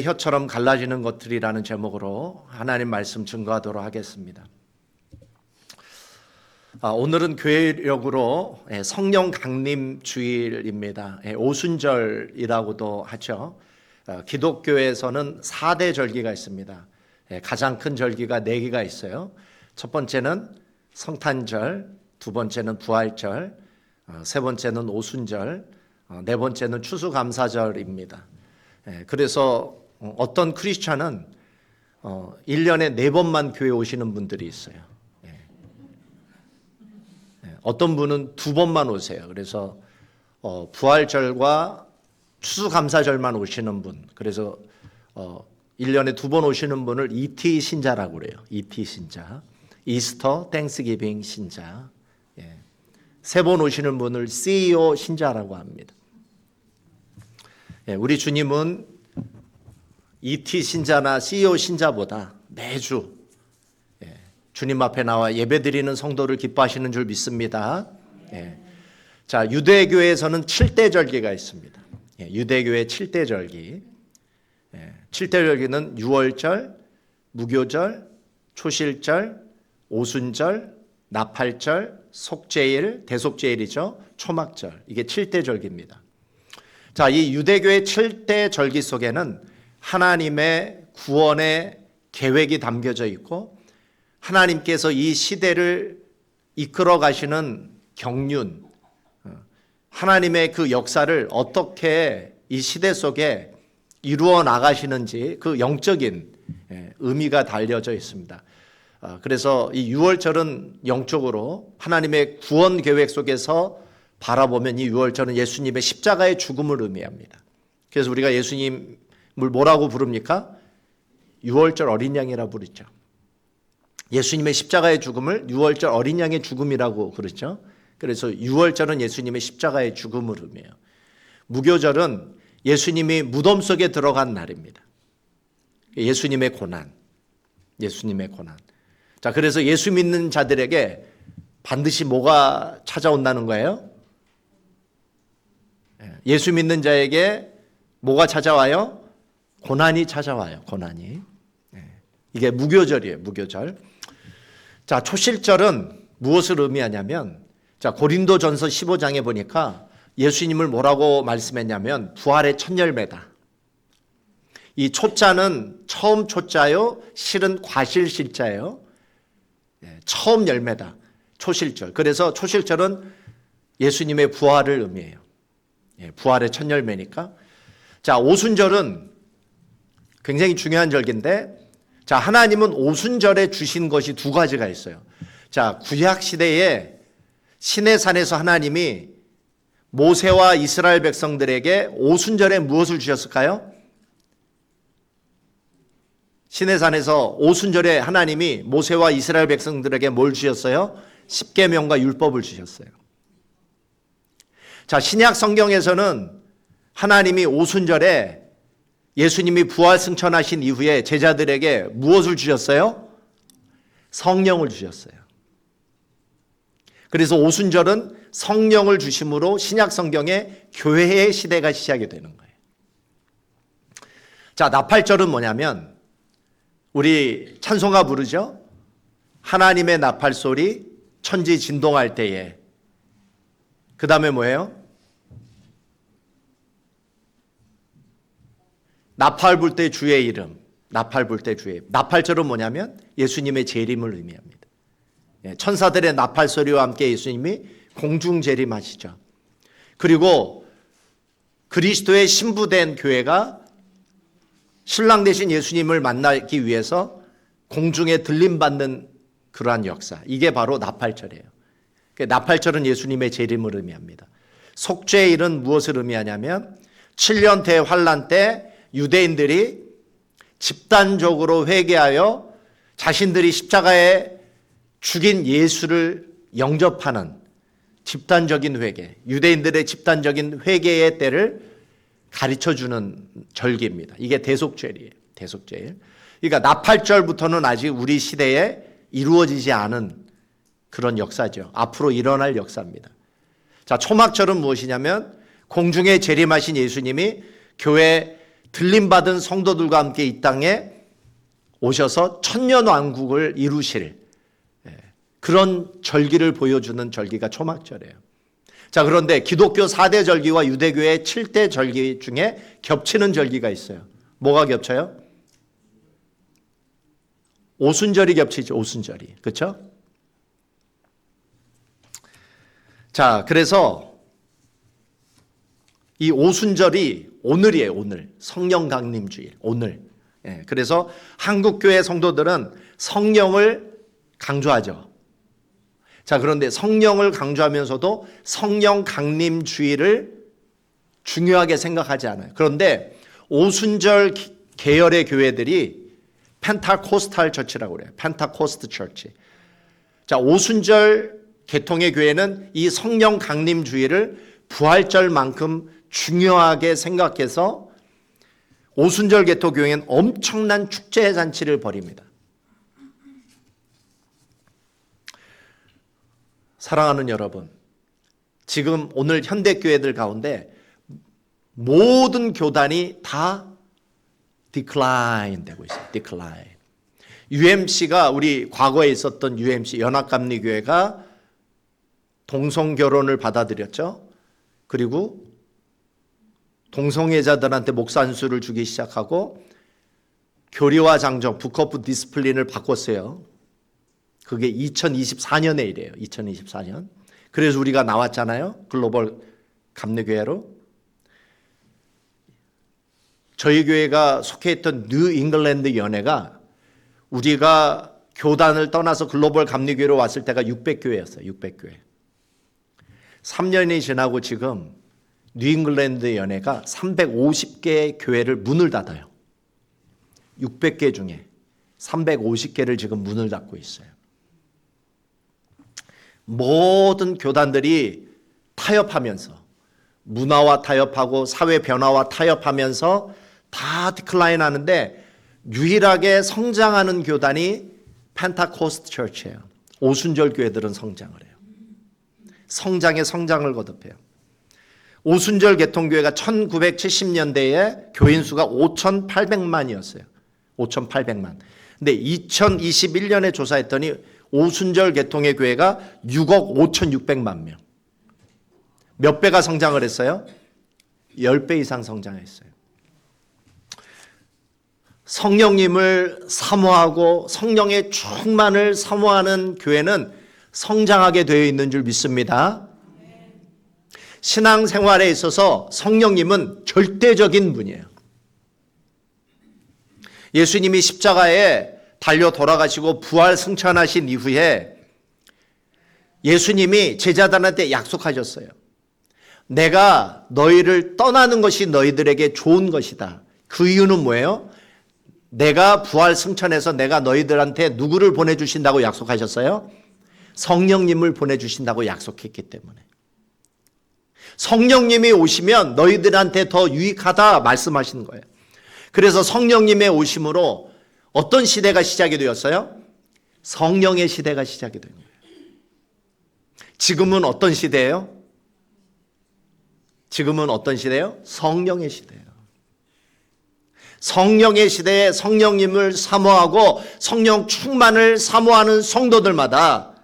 혀처럼 갈라지는 것들이라는 제목으로 하나님 말씀 증거하도록 하겠습니다. 오늘은 교회력으로 성령 강림 주일입니다. 오순절이라고도 하죠. 기독교에서는 4대 절기가 있습니다. 가장 큰 절기가 4개가 있어요. 첫 번째는 성탄절, 두 번째는 부활절, 세 번째는 오순절, 네 번째는 추수감사절입니다. 그래서 어떤 크리스찬은 1년에 4번만 교회 오시는 분들이 있어요. 어떤 분은 2번만 오세요. 그래서 부활절과 추수감사절만 오시는 분, 그래서 1년에 2번 오시는 분을 ET 신자라고 그래요. ET 신자, 이스터 땡스기빙 신자. 3번 오시는 분을 CEO 신자라고 합니다. 우리 주님은 ET 신자나 CEO 신자보다 매주 주님 앞에 나와 예배드리는 성도를 기뻐하시는 줄 믿습니다. 자, 유대교에서는 7대 절기가 있습니다. 유대교의 7대 절기. 7대 절기는 유월절, 무교절, 초실절, 오순절, 나팔절, 속죄일, 대속죄일이죠. 초막절. 이게 7대 절기입니다. 자, 이 유대교의 7대 절기 속에는 하나님의 구원의 계획이 담겨져 있고 하나님께서 이 시대를 이끌어 가시는 경륜, 하나님의 그 역사를 어떻게 이 시대 속에 이루어 나가시는지 그 영적인 의미가 달려져 있습니다. 그래서 이 유월절은 영적으로 하나님의 구원 계획 속에서 바라보면 이 유월절은 예수님의 십자가의 죽음을 의미합니다. 그래서 우리가 예수님을 뭐라고 부릅니까? 유월절 어린 양이라 부르죠. 예수님의 십자가의 죽음을 유월절 어린 양의 죽음이라고 그러죠. 그래서 유월절은 예수님의 십자가의 죽음을 의미해요. 무교절은 예수님이 무덤 속에 들어간 날입니다. 예수님의 고난. 예수님의 고난. 자, 그래서 예수 믿는 자들에게 반드시 뭐가 찾아온다는 거예요? 예수 믿는 자에게 뭐가 찾아와요? 고난이 찾아와요. 고난이. 이게 무교절이에요. 무교절. 자, 초실절은 무엇을 의미하냐면, 자, 고린도전서 15장에 보니까 예수님을 뭐라고 말씀했냐면 부활의 첫 열매다. 이 초자는 처음 초자요, 실은 과실실자예요. 처음 열매다. 초실절. 그래서 초실절은 예수님의 부활을 의미해요. 부활의 첫 열매니까. 자, 오순절은 굉장히 중요한 절기인데, 자, 하나님은 오순절에 주신 것이 2가지가 있어요. 자, 구약 시대에 시내산에서 하나님이 모세와 이스라엘 백성들에게 오순절에 무엇을 주셨을까요? 시내산에서 오순절에 하나님이 모세와 이스라엘 백성들에게 뭘 주셨어요? 십계명과 율법을 주셨어요. 자, 신약 성경에서는 하나님이 오순절에 예수님이 부활 승천하신 이후에 제자들에게 무엇을 주셨어요? 성령을 주셨어요. 그래서 오순절은 성령을 주심으로 신약 성경의 교회의 시대가 시작이 되는 거예요. 자, 나팔절은 뭐냐면 우리 찬송가 부르죠? 하나님의 나팔 소리 천지 진동할 때에. 그 다음에 뭐예요? 나팔 불 때 주의 이름. 나팔 불 때 주의 이름. 나팔절은 뭐냐면 예수님의 재림을 의미합니다. 천사들의 나팔 소리와 함께 예수님이 공중 재림하시죠. 그리고 그리스도의 신부된 교회가 신랑 되신 예수님을 만나기 위해서 공중에 들림받는 그러한 역사. 이게 바로 나팔절이에요. 나팔절은 예수님의 재림을 의미합니다. 속죄일은 무엇을 의미하냐면 7년 대환란 때 유대인들이 집단적으로 회개하여 자신들이 십자가에 죽인 예수를 영접하는 집단적인 회개, 유대인들의 집단적인 회개의 때를 가르쳐주는 절기입니다. 이게 대속죄일이에요. 대속죄일. 그러니까 나팔절부터는 아직 우리 시대에 이루어지지 않은 그런 역사죠. 앞으로 일어날 역사입니다. 자, 초막절은 무엇이냐면 공중에 재림하신 예수님이 교회 들림받은 성도들과 함께 이 땅에 오셔서 천년왕국을 이루실 그런 절기를 보여주는 절기가 초막절이에요. 자, 그런데 기독교 4대 절기와 유대교의 7대 절기 중에 겹치는 절기가 있어요. 뭐가 겹쳐요? 오순절이 겹치죠. 오순절이. 그렇죠? 자, 그래서 이 오순절이 오늘이에요. 오늘. 성령 강림 주일. 오늘. 그래서 한국교회 성도들은 성령을 강조하죠. 자, 그런데 성령을 강조하면서도 성령 강림 주일을 중요하게 생각하지 않아요. 그런데 오순절 계열의 교회들이 펜타코스탈 처치라고 그래요. 펜타코스트 처치. 자, 오순절 계통의 교회는 이 성령 강림 주일을 부활절만큼 중요하게 생각해서 오순절 계통 교회는 엄청난 축제 잔치를 벌입니다. 사랑하는 여러분, 지금 오늘 현대교회들 가운데 모든 교단이 다 디클라인 되고 있어요. 디클라인. UMC가 우리 과거에 있었던 UMC 연합감리교회가 동성결혼을 받아들였죠. 그리고 동성애자들한테 목사 안수를 주기 시작하고 교리와 장정, 북커프 디스플린을 바꿨어요. 그게 2024년의 일이에요. 2024년. 그래서 우리가 나왔잖아요. 글로벌 감리교회로. 저희 교회가 속해 있던 뉴 잉글랜드 연회가 우리가 교단을 떠나서 글로벌 감리교회로 왔을 때가 600교회였어요. 600교회. 3년이 지나고 지금 뉴 잉글랜드 연회가 350개의 교회를 문을 닫아요. 600개 중에 350개를 지금 문을 닫고 있어요. 모든 교단들이 타협하면서 문화와 타협하고 사회 변화와 타협하면서 다 디클라인 하는데 유일하게 성장하는 교단이 펜타코스트 처치예요. 오순절 교회들은 성장을 해요. 성장에 성장을 거듭해요. 오순절 개통교회가 1970년대에 교인 수가 5,800만이었어요. 5,800만. 근데 2021년에 조사했더니 오순절 개통의 교회가 6억 5,600만 명. 몇 배가 성장을 했어요? 10배 이상 성장했어요. 성령님을 사모하고 성령의 충만을 사모하는 교회는 성장하게 되어 있는 줄 믿습니다. 신앙생활에 있어서 성령님은 절대적인 분이에요. 예수님이 십자가에 달려 돌아가시고 부활 승천하신 이후에 예수님이 제자들한테 약속하셨어요. 내가 너희를 떠나는 것이 너희들에게 좋은 것이다. 그 이유는 뭐예요? 내가 부활 승천해서 내가 너희들한테 누구를 보내주신다고 약속하셨어요? 성령님을 보내주신다고 약속했기 때문에. 성령님이 오시면 너희들한테 더 유익하다 말씀하시는 거예요. 그래서 성령님의 오심으로 어떤 시대가 시작이 되었어요? 성령의 시대가 시작이 된 거예요. 지금은 어떤 시대예요? 지금은 어떤 시대예요? 성령의 시대예요. 성령의 시대에 성령님을 사모하고 성령 충만을 사모하는 성도들마다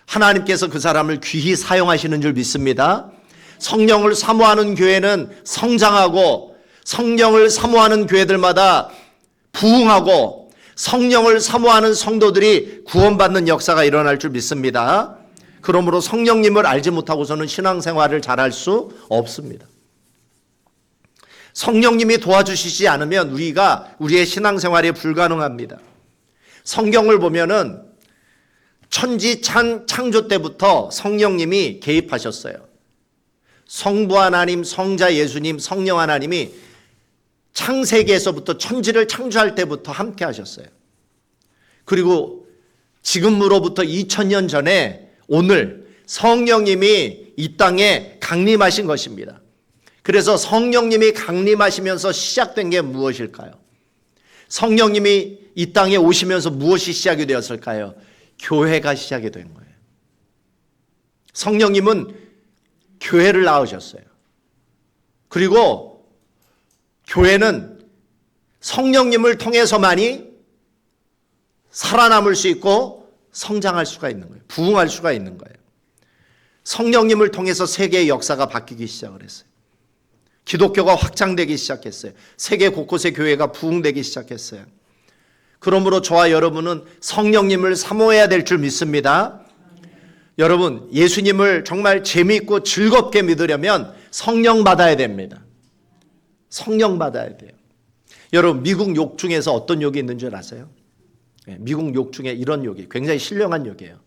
하나님께서 그 사람을 귀히 사용하시는 줄 믿습니다. 성령을 사모하는 교회는 성장하고 성령을 사모하는 교회들마다 부흥하고 성령을 사모하는 성도들이 구원받는 역사가 일어날 줄 믿습니다. 그러므로 성령님을 알지 못하고서는 신앙생활을 잘할 수 없습니다. 성령님이 도와주시지 않으면 우리의 신앙생활이 불가능합니다. 성경을 보면은 천지 창조 때부터 성령님이 개입하셨어요. 성부 하나님, 성자 예수님, 성령 하나님이 창세기에서부터 천지를 창조할 때부터 함께 하셨어요. 그리고 지금으로부터 2000년 전에 오늘 성령님이 이 땅에 강림하신 것입니다. 그래서 성령님이 강림하시면서 시작된 게 무엇일까요? 성령님이 이 땅에 오시면서 무엇이 시작이 되었을까요? 교회가 시작이 된 거예요. 성령님은 교회를 낳으셨어요. 그리고 교회는 성령님을 통해서만이 살아남을 수 있고 성장할 수가 있는 거예요. 부흥할 수가 있는 거예요. 성령님을 통해서 세계의 역사가 바뀌기 시작을 했어요. 기독교가 확장되기 시작했어요. 세계 곳곳의 교회가 부흥되기 시작했어요. 그러므로 저와 여러분은 성령님을 사모해야 될 줄 믿습니다. 여러분, 예수님을 정말 재미있고 즐겁게 믿으려면 성령 받아야 됩니다. 성령 받아야 돼요. 여러분, 미국 욕 중에서 어떤 욕이 있는 줄 아세요? 미국 욕 중에 이런 욕이 굉장히 신령한 욕이에요.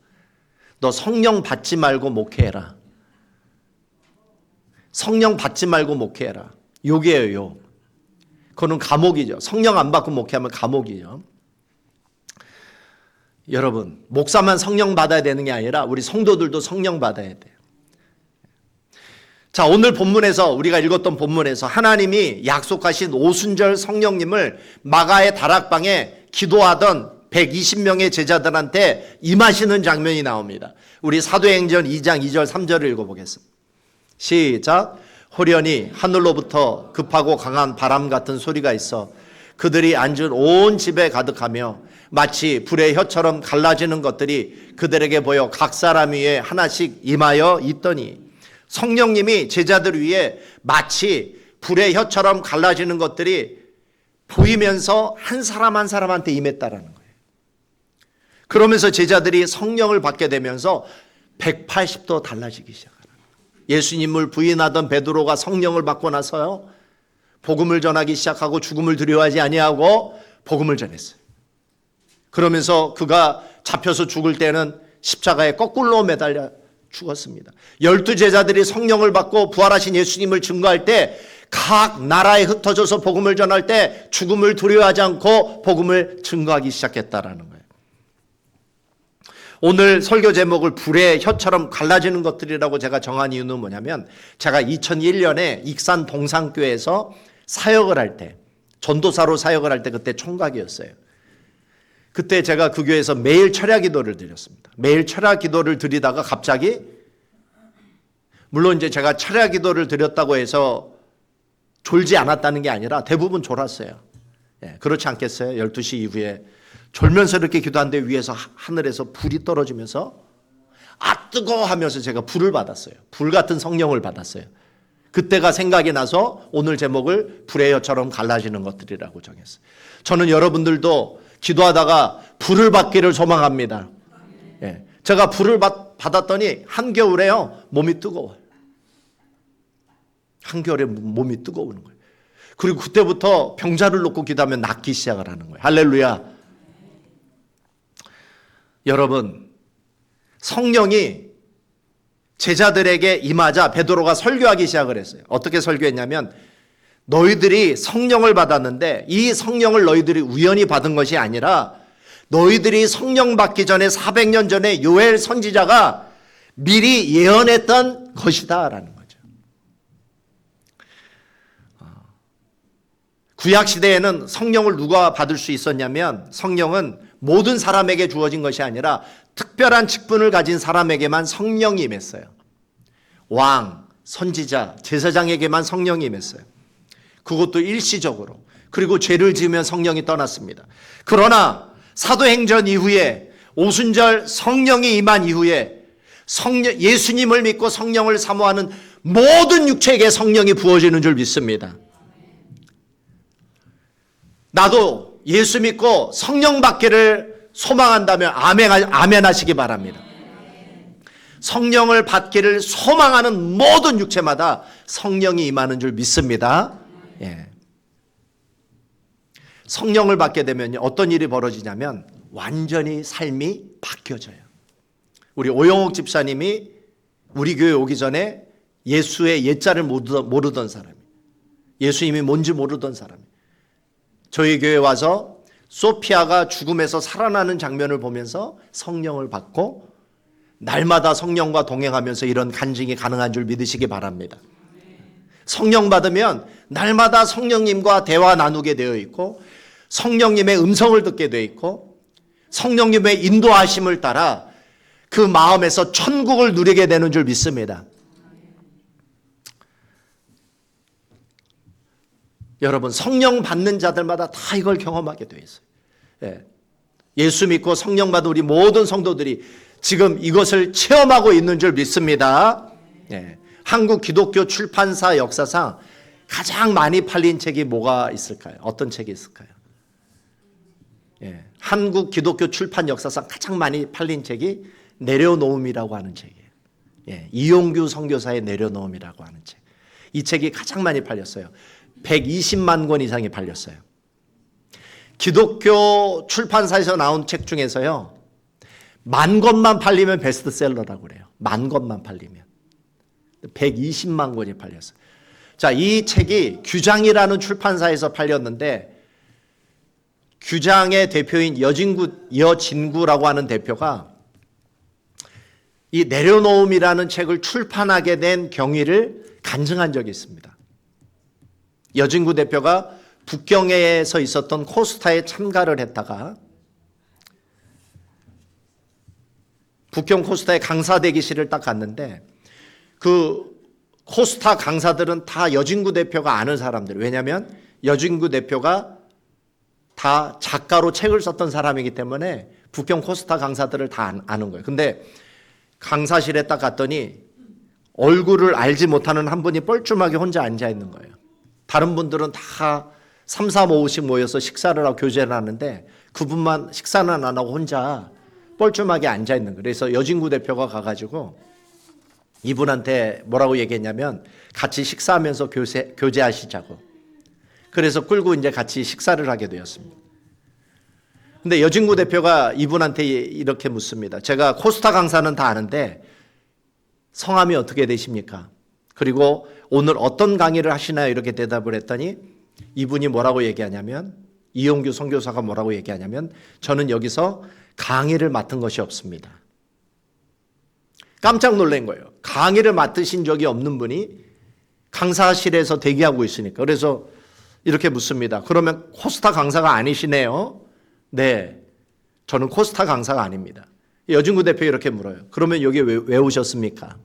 너 성령 받지 말고 목회해라. 성령 받지 말고 목회해라. 욕이에요, 욕. 그거는 감옥이죠. 성령 안 받고 목회하면 감옥이죠. 여러분, 목사만 성령 받아야 되는 게 아니라 우리 성도들도 성령 받아야 돼요. 자, 오늘 본문에서 우리가 읽었던 본문에서 하나님이 약속하신 오순절 성령님을 마가의 다락방에 기도하던 120명의 제자들한테 임하시는 장면이 나옵니다. 우리 사도행전 2장 2절 3절을 읽어보겠습니다. 시작. 호련히 하늘로부터 급하고 강한 바람 같은 소리가 있어 그들이 앉은 온 집에 가득하며 마치 불의 혀처럼 갈라지는 것들이 그들에게 보여 각 사람 위에 하나씩 임하여 있더니 성령님이 제자들 위에 마치 불의 혀처럼 갈라지는 것들이 보이면서 한 사람 한 사람한테 임했다라는 거예요. 그러면서 제자들이 성령을 받게 되면서 180도 달라지기 시작하는 거예요. 예수님을 부인하던 베드로가 성령을 받고 나서요, 복음을 전하기 시작하고 죽음을 두려워하지 아니하고 복음을 전했어요. 그러면서 그가 잡혀서 죽을 때는 십자가에 거꾸로 매달려 죽었습니다. 12제자들이 성령을 받고 부활하신 예수님을 증거할 때 각 나라에 흩어져서 복음을 전할 때 죽음을 두려워하지 않고 복음을 증거하기 시작했다라는 거예요. 오늘 설교 제목을 불의 혀처럼 갈라지는 것들이라고 제가 정한 이유는 뭐냐면, 제가 2001년에 익산 동산교회에서 사역을 할 때, 전도사로 사역을 할 때 그때 총각이었어요. 그때 제가 그 교회에서 매일 철야 기도를 드렸습니다. 매일 철야 기도를 드리다가 갑자기, 물론 이제 제가 철야 기도를 드렸다고 해서 졸지 않았다는 게 아니라 대부분 졸았어요. 그렇지 않겠어요? 12시 이후에 졸면서 이렇게 기도하는데 위에서 하늘에서 불이 떨어지면서 아 뜨거워 하면서 제가 불을 받았어요. 불 같은 성령을 받았어요. 그때가 생각이 나서 오늘 제목을 불의 혀처럼 갈라지는 것들이라고 정했어요. 저는 여러분들도 기도하다가 불을 받기를 소망합니다. 제가 불을 받았더니 한겨울에요, 몸이 뜨거워요. 한겨울에 몸이 뜨거우는 거예요. 그리고 그때부터 병자를 놓고 기도하면 낫기 시작을 하는 거예요. 할렐루야. 여러분, 성령이 제자들에게 임하자 베드로가 설교하기 시작을 했어요. 어떻게 설교했냐면, 너희들이 성령을 받았는데 이 성령을 너희들이 우연히 받은 것이 아니라 너희들이 성령 받기 전에 400년 전에 요엘 선지자가 미리 예언했던 것이다 라는 거죠. 구약시대에는 성령을 누가 받을 수 있었냐면, 성령은 모든 사람에게 주어진 것이 아니라 특별한 직분을 가진 사람에게만 성령이 임했어요. 왕, 선지자, 제사장에게만 성령이 임했어요. 그것도 일시적으로. 그리고 죄를 지으면 성령이 떠났습니다. 그러나 사도행전 이후에 오순절 성령이 임한 이후에 예수님을 믿고 성령을 사모하는 모든 육체에게 성령이 부어지는 줄 믿습니다. 나도 예수 믿고 성령 받기를 소망한다면 아멘 하시기 바랍니다. 성령을 받기를 소망하는 모든 육체마다 성령이 임하는 줄 믿습니다. 성령을 받게 되면 어떤 일이 벌어지냐면 완전히 삶이 바뀌어져요. 우리 오영옥 집사님이 우리 교회 오기 전에 예수의 옛자를 모르던 사람이에요. 예수님이 뭔지 모르던 사람이에요. 저희 교회에 와서 소피아가 죽음에서 살아나는 장면을 보면서 성령을 받고 날마다 성령과 동행하면서 이런 간증이 가능한 줄 믿으시기 바랍니다. 성령 받으면 날마다 성령님과 대화 나누게 되어 있고 성령님의 음성을 듣게 되어 있고 성령님의 인도하심을 따라 그 마음에서 천국을 누리게 되는 줄 믿습니다. 여러분 성령 받는 자들마다 다 이걸 경험하게 돼 있어요. 예. 예수 믿고 성령 받은 우리 모든 성도들이 지금 이것을 체험하고 있는 줄 믿습니다. 예. 한국 기독교 출판사 역사상 가장 많이 팔린 책이 뭐가 있을까요? 어떤 책이 있을까요? 예. 한국 기독교 출판 역사상 가장 많이 팔린 책이 내려놓음이라고 하는 책이에요. 예. 이용규 선교사의 내려놓음이라고 하는 책. 이 책이 가장 많이 팔렸어요. 120만 권 이상이 팔렸어요. 기독교 출판사에서 나온 책 중에서요, 10,000권만 팔리면 베스트셀러라고 그래요. 10,000권만 팔리면. 120만 권이 팔렸어요. 자, 이 책이 규장이라는 출판사에서 팔렸는데, 규장의 대표인 여진구라고 하는 대표가 이 내려놓음이라는 책을 출판하게 된 경위를 간증한 적이 있습니다. 여진구 대표가 북경에서 있었던 코스타에 참가를 했다가 북경 코스타의 강사 대기실을 딱 갔는데 그 코스타 강사들은 다 여진구 대표가 아는 사람들. 왜냐하면 여진구 대표가 다 작가로 책을 썼던 사람이기 때문에 북경 코스타 강사들을 다 아는 거예요. 근데 강사실에 딱 갔더니 얼굴을 알지 못하는 한 분이 뻘쭘하게 혼자 앉아 있는 거예요. 다른 분들은 다 3, 4, 5씩 모여서 식사를 하고 교제를 하는데 그분만 식사는 안 하고 혼자 뻘쭘하게 앉아 있는 거예요. 그래서 여진구 대표가 가가지고 이분한테 뭐라고 얘기했냐면 같이 식사하면서 교제하시자고. 그래서 끌고 이제 같이 식사를 하게 되었습니다. 근데 여진구 대표가 이분한테 이렇게 묻습니다. 제가 코스타 강사는 다 아는데 성함이 어떻게 되십니까? 그리고 오늘 어떤 강의를 하시나요? 이렇게 대답을 했더니 이분이 뭐라고 얘기하냐면, 이용규 선교사가 뭐라고 얘기하냐면, 저는 여기서 강의를 맡은 것이 없습니다. 깜짝 놀란 거예요. 강의를 맡으신 적이 없는 분이 강사실에서 대기하고 있으니까. 그래서 이렇게 묻습니다. 그러면 코스타 강사가 아니시네요? 네, 저는 코스타 강사가 아닙니다. 여진구 대표 이렇게 물어요. 그러면 여기 왜 오셨습니까?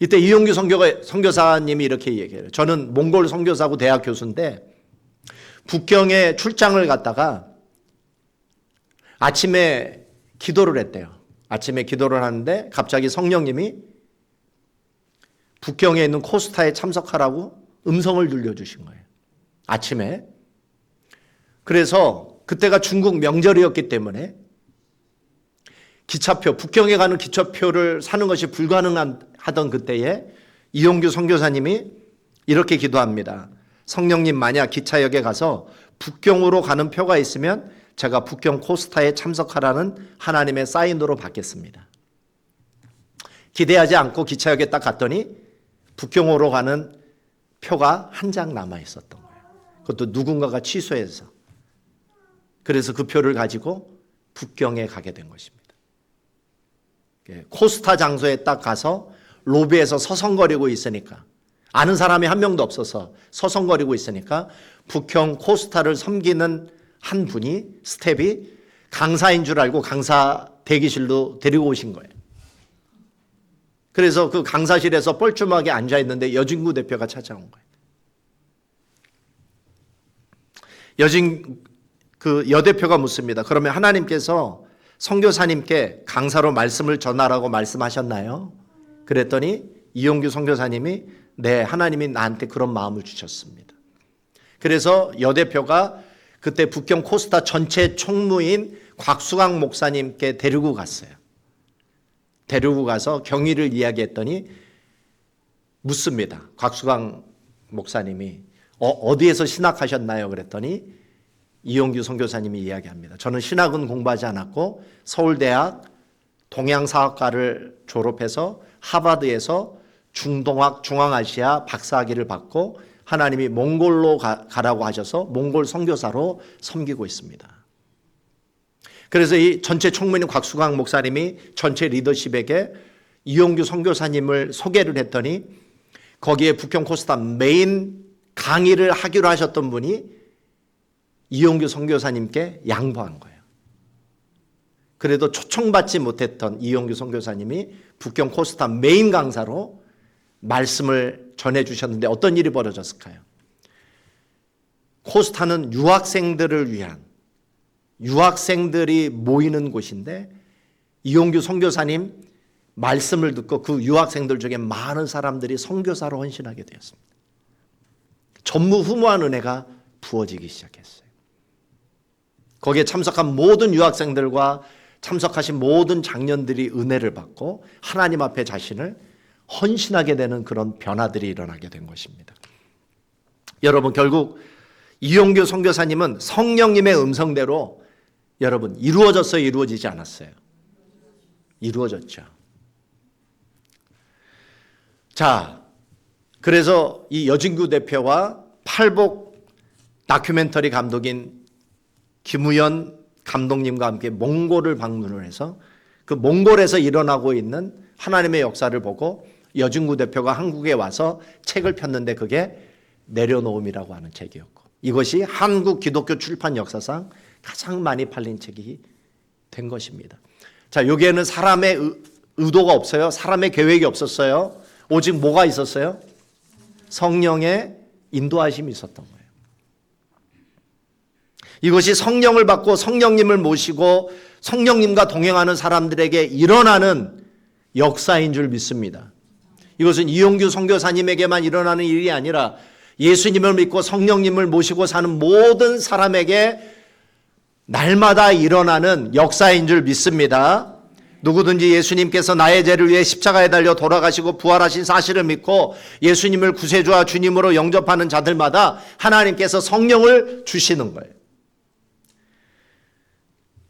이때 이용규 선교사님이 이렇게 얘기해요. 저는 몽골 선교사고 대학 교수인데 북경에 출장을 갔다가 아침에 기도를 했대요. 아침에 기도를 하는데 갑자기 성령님이 북경에 있는 코스타에 참석하라고 음성을 들려주신 거예요. 아침에. 그래서 그때가 중국 명절이었기 때문에 기차표, 북경에 가는 기차표를 사는 것이 불가능하던 그때에 이용규 선교사님이 이렇게 기도합니다. 성령님, 만약 기차역에 가서 북경으로 가는 표가 있으면 제가 북경 코스타에 참석하라는 하나님의 사인으로 받겠습니다. 기대하지 않고 기차역에 딱 갔더니 북경으로 가는 표가 한 장 남아 있었던 거예요. 그것도 누군가가 취소해서. 그래서 그 표를 가지고 북경에 가게 된 것입니다. 코스타 장소에 딱 가서 로비에서 서성거리고 있으니까, 아는 사람이 한 명도 없어서 서성거리고 있으니까 북경 코스타를 섬기는 한 분이, 스텝이 강사인 줄 알고 강사 대기실로 데리고 오신 거예요. 그래서 그 강사실에서 뻘쭘하게 앉아 있는데 여진구 대표가 찾아온 거예요. 여 대표가 묻습니다. 그러면 하나님께서 선교사님께 강사로 말씀을 전하라고 말씀하셨나요? 그랬더니 이용규 선교사님이 네, 하나님이 나한테 그런 마음을 주셨습니다. 그래서 여 대표가 그때 북경 코스타 전체 총무인 곽수강 목사님께 데리고 갔어요. 데리고 가서 경위를 이야기했더니 묻습니다. 곽수강 목사님이 어디에서 신학하셨나요? 그랬더니 이용규 선교사님이 이야기합니다. 저는 신학은 공부하지 않았고 서울대학 동양사학과를 졸업해서 하버드에서 중동학, 중앙아시아 박사학위를 받고 하나님이 몽골로 가라고 하셔서 몽골 선교사로 섬기고 있습니다. 그래서 이 전체 총무인 곽수강 목사님이 전체 리더십에게 이용규 선교사님을 소개를 했더니 거기에 북경 코스타 메인 강의를 하기로 하셨던 분이 이용규 선교사님께 양보한 거예요. 그래도 초청받지 못했던 이용규 선교사님이 북경 코스타 메인 강사로 말씀을 전해주셨는데 어떤 일이 벌어졌을까요? 코스타는 유학생들을 위한, 유학생들이 모이는 곳인데 이용규 선교사님 말씀을 듣고 그 유학생들 중에 많은 사람들이 선교사로 헌신하게 되었습니다. 전무후무한 은혜가 부어지기 시작했어요. 거기에 참석한 모든 유학생들과 참석하신 모든 장년들이 은혜를 받고 하나님 앞에 자신을 헌신하게 되는 그런 변화들이 일어나게 된 것입니다. 여러분, 결국 이용규 선교사님은 성령님의 음성대로 여러분 이루어졌어요, 이루어지지 않았어요? 이루어졌죠. 자, 그래서 이 여진구 대표와 팔복 다큐멘터리 감독인 김우연 감독님과 함께 몽골을 방문을 해서 그 몽골에서 일어나고 있는 하나님의 역사를 보고 여진구 대표가 한국에 와서 책을 폈는데 그게 내려놓음이라고 하는 책이었고, 이것이 한국 기독교 출판 역사상 가장 많이 팔린 책이 된 것입니다. 자, 여기에는 사람의 의도가 없어요. 사람의 계획이 없었어요. 오직 뭐가 있었어요? 성령의 인도하심이 있었던 거예요. 이것이 성령을 받고 성령님을 모시고 성령님과 동행하는 사람들에게 일어나는 역사인 줄 믿습니다. 이것은 이용규 선교사님에게만 일어나는 일이 아니라 예수님을 믿고 성령님을 모시고 사는 모든 사람에게 날마다 일어나는 역사인 줄 믿습니다. 누구든지 예수님께서 나의 죄를 위해 십자가에 달려 돌아가시고 부활하신 사실을 믿고 예수님을 구세주와 주님으로 영접하는 자들마다 하나님께서 성령을 주시는 거예요.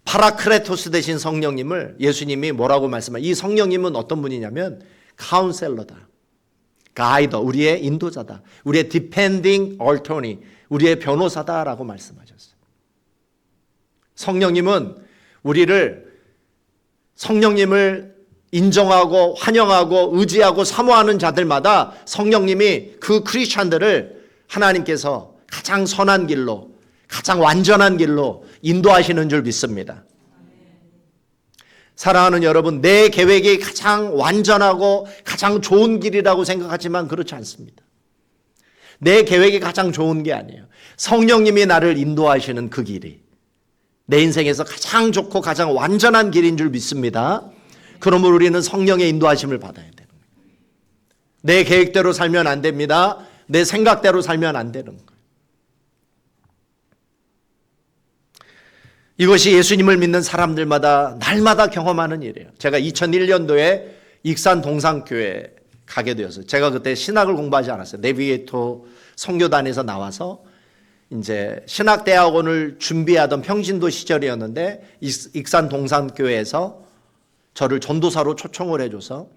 파라크레토스 대신 성령님을 예수님이 뭐라고 말씀하세요? 이 성령님은 어떤 분이냐면 카운셀러다, 가이더, 우리의 인도자다, 우리의 디펜딩 얼터니, 우리의 변호사다라고 말씀하셨어요. 성령님을 인정하고 환영하고 의지하고 사모하는 자들마다 성령님이 그 크리스찬들을 하나님께서 가장 선한 길로, 가장 완전한 길로 인도하시는 줄 믿습니다. 사랑하는 여러분, 내 계획이 가장 완전하고 가장 좋은 길이라고 생각하지만 그렇지 않습니다. 내 계획이 가장 좋은 게 아니에요. 성령님이 나를 인도하시는 그 길이 내 인생에서 가장 좋고 가장 완전한 길인 줄 믿습니다. 그러므로 우리는 성령의 인도하심을 받아야 되는 거예요. 내 계획대로 살면 안 됩니다. 내 생각대로 살면 안 되는 거예요. 이것이 예수님을 믿는 사람들마다 날마다 경험하는 일이에요. 제가 2001년도에 익산 동산교회 가게 되었어요. 제가 그때 신학을 공부하지 않았어요. 내비게이터 선교단에서 나와서 이제 신학대학원을 준비하던 평신도 시절이었는데 익산 동산교회에서 저를 전도사로 초청을 해줘서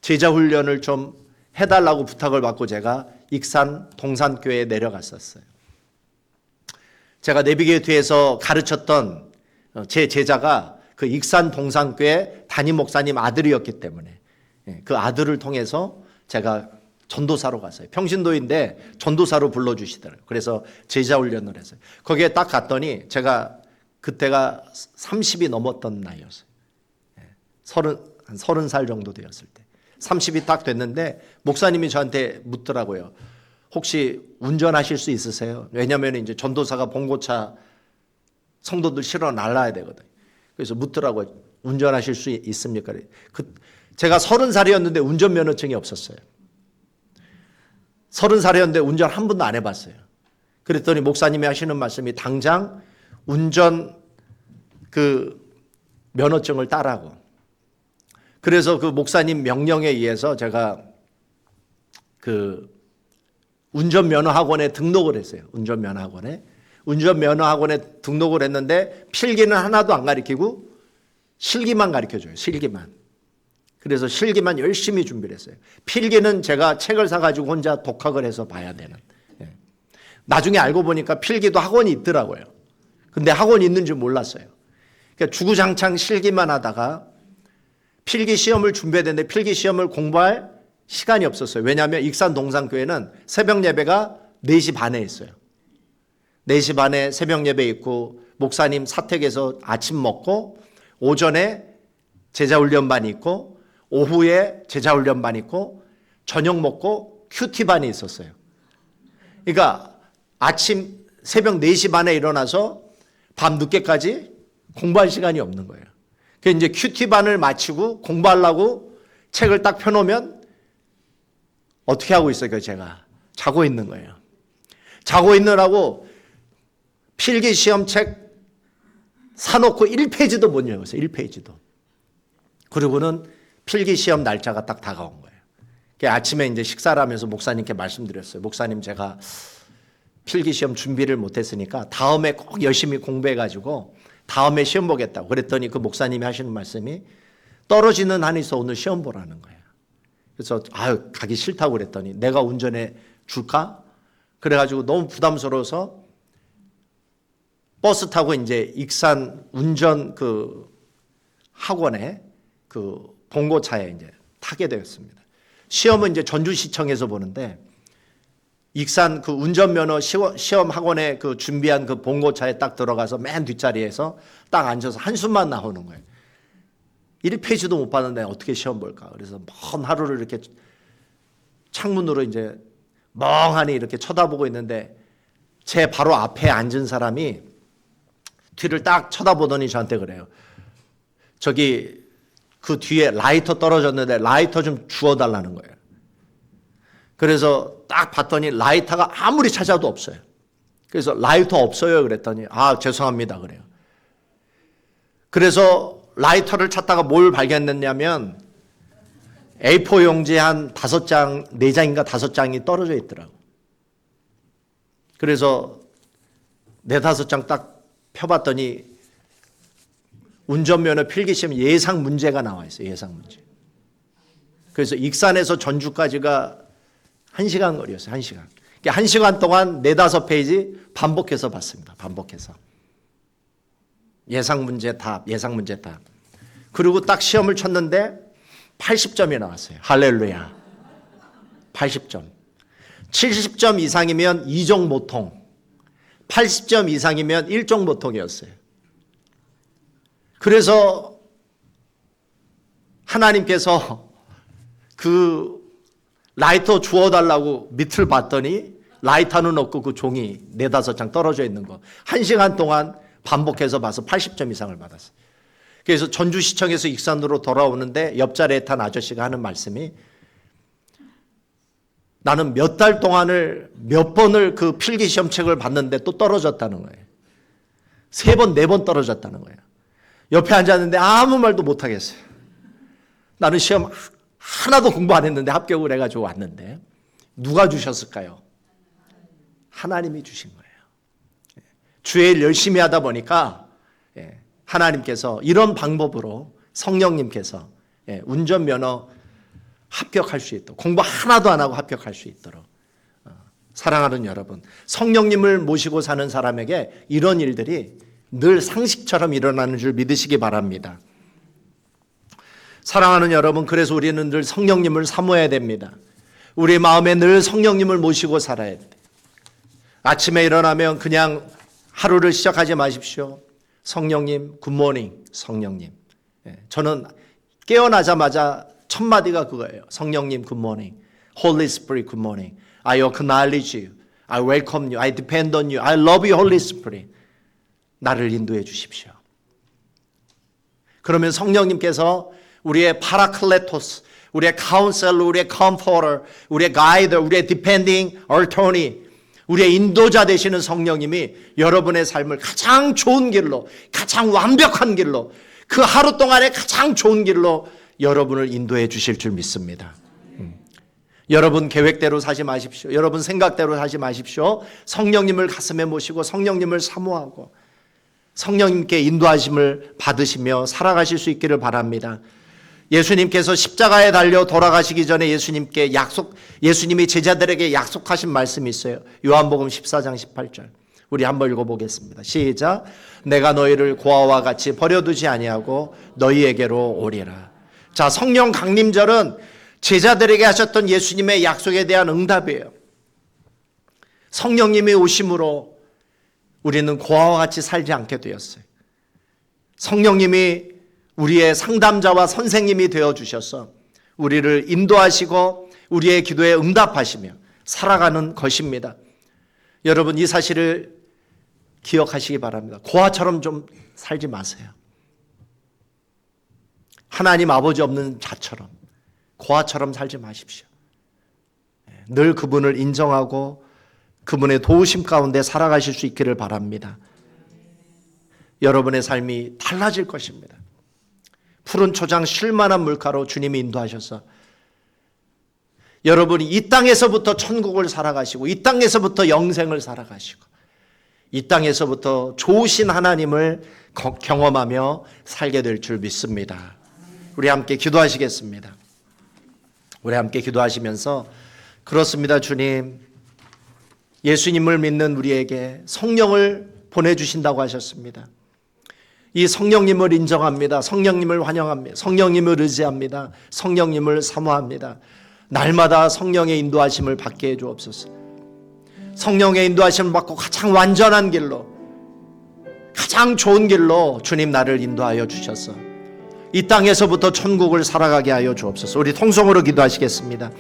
제자훈련을 좀 해달라고 부탁을 받고 제가 익산 동산교회에 내려갔었어요. 제가 내비게이터에서 가르쳤던 제 제자가 그 익산 동산교회 담임 목사님 아들이었기 때문에 그 아들을 통해서 제가 전도사로 갔어요. 평신도인데 전도사로 불러주시더라고요. 그래서 제자훈련을 했어요. 거기에 딱 갔더니 제가 그때가 30이 넘었던 나이였어요. 한 30살 정도 되었을 때. 30이 딱 됐는데 목사님이 저한테 묻더라고요. 혹시 운전하실 수 있으세요? 왜냐하면 이제 전도사가 봉고차 성도들 실어 날라야 되거든요. 그래서 묻더라고요. 운전하실 수 있습니까? 제가 30살이었는데 운전면허증이 없었어요. 30살이었는데 운전 한 번도 안 해봤어요. 그랬더니 목사님이 하시는 말씀이 당장 운전 그 면허증을 따라고. 그래서 그 목사님 명령에 의해서 제가 그 운전면허학원에 등록을 했어요. 운전면허학원에 등록을 했는데 필기는 하나도 안 가르치고 실기만 가르쳐줘요. 실기만. 그래서 실기만 열심히 준비를 했어요. 필기는 제가 책을 사가지고 혼자 독학을 해서 봐야 되는. 나중에 알고 보니까 필기도 학원이 있더라고요. 근데 학원이 있는 줄 몰랐어요. 그러니까 주구장창 실기만 하다가 필기 시험을 준비해야 되는데 필기 시험을 공부할 시간이 없었어요. 왜냐하면 익산 동산교회는 새벽 예배가 4시 반에 있어요. 4시 반에 새벽 예배 있고 목사님 사택에서 아침 먹고 오전에 제자훈련반 있고 오후에 제자훈련반 있고 저녁 먹고 큐티반이 있었어요. 그러니까 아침 새벽 4시 반에 일어나서 밤 늦게까지 공부할 시간이 없는 거예요. 그래서 이제 큐티반을 마치고 공부하려고 책을 딱 펴놓으면 어떻게 하고 있어요? 제가 자고 있는 거예요. 자고 있느라고 필기시험책 사놓고 1페이지도 못 읽었어요. 1페이지도. 그리고는 필기시험 날짜가 딱 다가온 거예요. 아침에 이제 식사를 하면서 목사님께 말씀드렸어요. 목사님, 제가 필기시험 준비를 못했으니까 다음에 꼭 열심히 공부해가지고 다음에 시험 보겠다고. 그랬더니 그 목사님이 하시는 말씀이 떨어지는 한에서 오늘 시험 보라는 거예요. 그래서 가기 싫다고 그랬더니 내가 운전해 줄까? 그래가지고 너무 부담스러워서 버스 타고 이제 익산 운전 그 학원에 그 봉고차에 이제 타게 되었습니다. 시험은 이제 전주시청에서 보는데 익산 그 운전면허 시험 학원에 그 준비한 그 봉고차에 딱 들어가서 맨 뒷자리에서 딱 앉아서 한숨만 나오는 거예요. 1페이지도 못 봤는데 어떻게 시험 볼까? 그래서 먼 하루를 이렇게 창문으로 이제 멍하니 이렇게 쳐다보고 있는데 제 바로 앞에 앉은 사람이 뒤를 딱 쳐다보더니 저한테 그래요. 저기 그 뒤에 라이터 떨어졌는데 라이터 좀 주워달라는 거예요. 그래서 딱 봤더니 라이터가 아무리 찾아도 없어요. 그래서 라이터 없어요 그랬더니 죄송합니다 그래요. 그래서 라이터를 찾다가 뭘 발견했냐면 A4 용지 한 5장, 4장인가 5장이 떨어져 있더라고. 그래서 4, 5장 딱 펴봤더니 운전면허 필기시험 예상 문제가 나와 있어요. 예상 문제. 그래서 익산에서 전주까지가 1시간 거리였어요. 1시간. 1시간 동안 4, 5페이지 반복해서 봤습니다. 반복해서. 예상 문제 답, 예상 문제 답. 그리고 딱 시험을 쳤는데 80점이 나왔어요. 할렐루야. 80점. 70점 이상이면 2종 모통, 80점 이상이면 1종 모통이었어요. 그래서 하나님께서 그 라이터 주워달라고 밑을 봤더니 라이터는 없고 그 종이 4, 5장 떨어져 있는 거 1시간 동안 반복해서 봐서 80점 이상을 받았어요. 그래서 전주시청에서 익산으로 돌아오는데 옆자리에 탄 아저씨가 하는 말씀이 나는 몇 달 동안을 몇 번을 그 필기시험책을 봤는데 또 떨어졌다는 거예요. 3번, 4번 떨어졌다는 거예요. 옆에 앉았는데 아무 말도 못하겠어요. 나는 시험 하나도 공부 안 했는데 합격을 해가지고 왔는데 누가 주셨을까요? 하나님이 주신 거예요. 주의 일 열심히 하다 보니까 하나님께서 이런 방법으로 성령님께서 운전면허 합격할 수 있도록 공부 하나도 안 하고 합격할 수 있도록 사랑하는 여러분, 성령님을 모시고 사는 사람에게 이런 일들이 늘 상식처럼 일어나는 줄 믿으시기 바랍니다. 사랑하는 여러분, 그래서 우리는 늘 성령님을 사모해야 됩니다. 우리 마음에 늘 성령님을 모시고 살아야 돼요. 아침에 일어나면 그냥 하루를 시작하지 마십시오. 성령님, 굿모닝, 성령님. 저는 깨어나자마자 첫 마디가 그거예요. 성령님, 굿모닝. Holy Spirit, 굿모닝. I acknowledge you. I welcome you. I depend on you. I love you, Holy Spirit. 나를 인도해 주십시오. 그러면 성령님께서 우리의 파라클레토스, 우리의 카운셀러, 우리의 컴포터, 우리의 가이드, 우리의 디펜딩 어토니, 우리의 인도자 되시는 성령님이 여러분의 삶을 가장 좋은 길로, 가장 완벽한 길로, 그 하루 동안에 가장 좋은 길로 여러분을 인도해 주실 줄 믿습니다. 여러분 계획대로 사지 마십시오. 여러분 생각대로 사지 마십시오. 성령님을 가슴에 모시고 성령님을 사모하고 성령님께 인도하심을 받으시며 살아가실 수 있기를 바랍니다. 예수님께서 십자가에 달려 돌아가시기 전에 예수님이 제자들에게 약속하신 말씀이 있어요. 요한복음 14장 18절. 우리 한번 읽어보겠습니다. 시작. 내가 너희를 고아와 같이 버려두지 아니하고 너희에게로 오리라. 자, 성령 강림절은 제자들에게 하셨던 예수님의 약속에 대한 응답이에요. 성령님이 오심으로 우리는 고아와 같이 살지 않게 되었어요. 성령님이 우리의 상담자와 선생님이 되어주셔서 우리를 인도하시고 우리의 기도에 응답하시며 살아가는 것입니다. 여러분, 이 사실을 기억하시기 바랍니다. 고아처럼 좀 살지 마세요. 하나님 아버지 없는 자처럼, 고아처럼 살지 마십시오. 늘 그분을 인정하고 그분의 도우심 가운데 살아가실 수 있기를 바랍니다. 여러분의 삶이 달라질 것입니다. 푸른 초장 쉴만한 물가로 주님이 인도하셔서 여러분이 이 땅에서부터 천국을 살아가시고 이 땅에서부터 영생을 살아가시고 이 땅에서부터 좋으신 하나님을 경험하며 살게 될 줄 믿습니다. 우리 함께 기도하시겠습니다. 우리 함께 기도하시면서 그렇습니다. 주님, 예수님을 믿는 우리에게 성령을 보내주신다고 하셨습니다. 이 성령님을 인정합니다. 성령님을 환영합니다. 성령님을 의지합니다. 성령님을 사모합니다. 날마다 성령의 인도하심을 받게 해 주옵소서. 성령의 인도하심을 받고 가장 완전한 길로, 가장 좋은 길로 주님 나를 인도하여 주셔서 이 땅에서부터 천국을 살아가게 하여 주옵소서. 우리 통성으로 기도하시겠습니다.